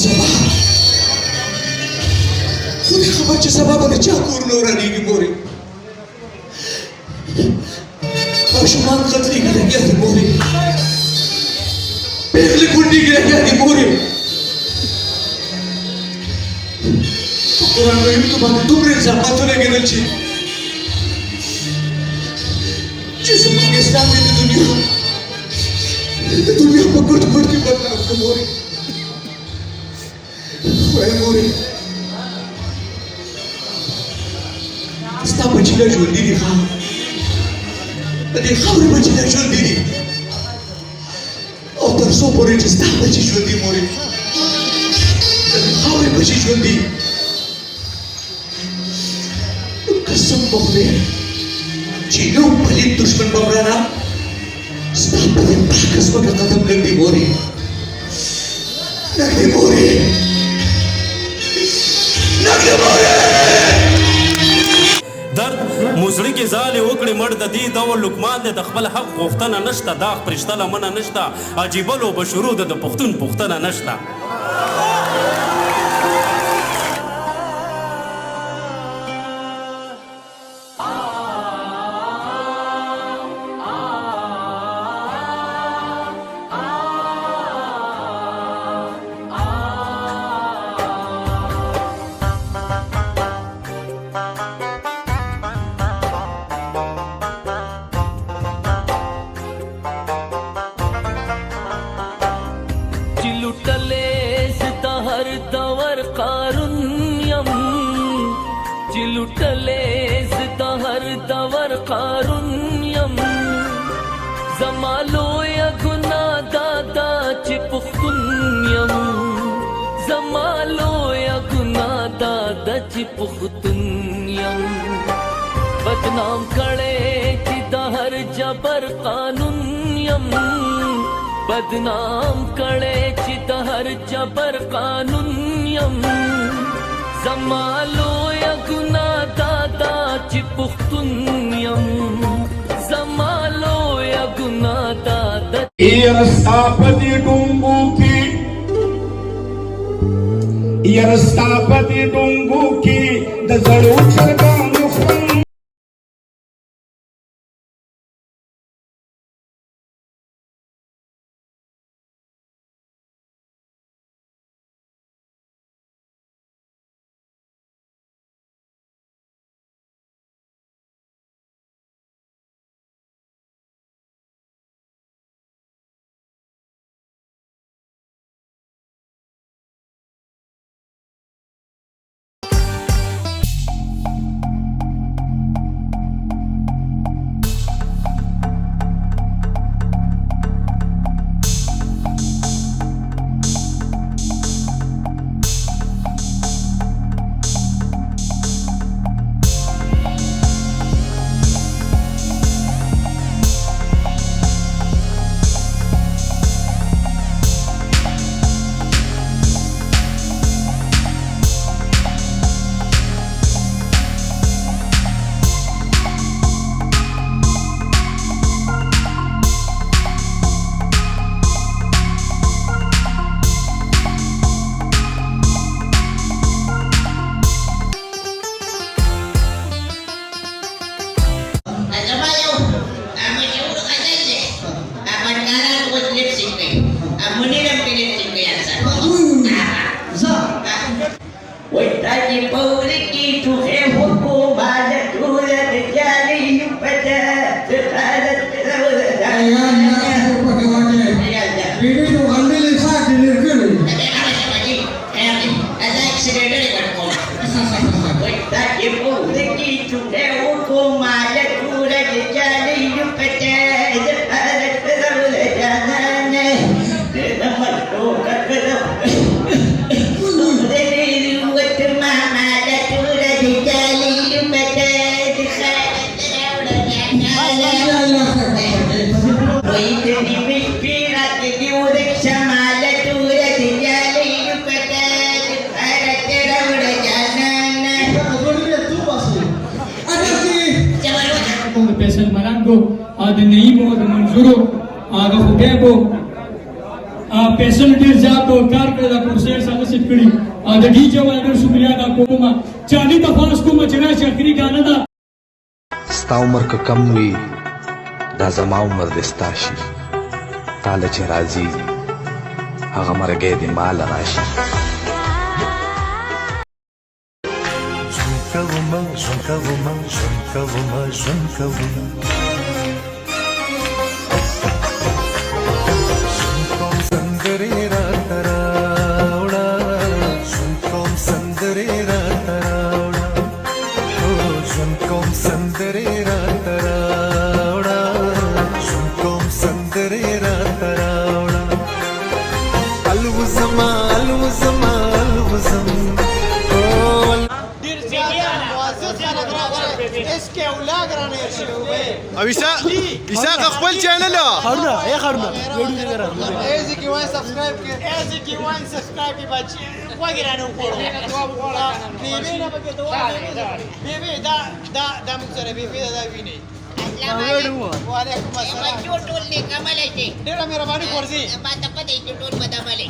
سبا خودی خبر چې سبا به د چا کورونه ورانېږي مورې ماشومان قتلېږي لګیا دي مورې پېغلې کونډېږي لګیا دي مورې په قرآن ویلو باندې دومره الزامات ولګېدل چې زموږ اسلام یې د دنیا په ګوټ ګوټ کې بدنام کړه مورې وایه مورې ستا بچي لا ژوندي دي ښه د دې خاورې بچي لا ژوندي دي او تر څو پورې چې ستا بچي ژوندي مورې د دې خاورې بچي ژوندي قسم په خدای چې یو پلید دشمن به مړه ستا په دې پاکه ځمکه قدم ږدي مورې نږدې مورې نږدې مورې درد مزړه کې ځالې وکړې مړ د دې ډول لقمان دی د خپل حق غوښتنه نشته داغ پرشته لمنه نشته عجیبه لوبه شروع ده د پښتون پوښتنه نشته زمالو یا گناہ دادا چی پختون یم زمالو یا گناہ دادا چی پختون یم بدنام کڑے چی دہر جبر قانون یم بدنام کڑے چی دہر جبر قانون یم زمالو یا گناہ دادا چی پختون یم زمالو یا گناہ دادا رستا پتی ڈونگو کی رستا پتی ڈونگو کی دزڑو چرگان خون پیسل ډیر زیات کار کړی دا کورسیر څنګه سیټ کړی د ډي جی وای ډیر شکریا دا کوم چالي دفعه کوم چې راشي اخري غانه دا ستا عمر که کم وي دا زما عمر دې ستا شي تاله چې راځي هغه مرګی دې ماله راشي او عیساق خپل چینل خرنا اے خرنا ویڈیو دے رہا ایزی کی وان سبسکرائب کے ایزی کی وان سبسکرائب کی بچ وغیرہ نو کو بیبی نہ بگے تو بیبی دا مکسر بیبی دا وی نہیں وعلیکم السلام جو ټول نه کمل ایته ډیر مهرباني ورزي ما ته پدې چې ټول بداملې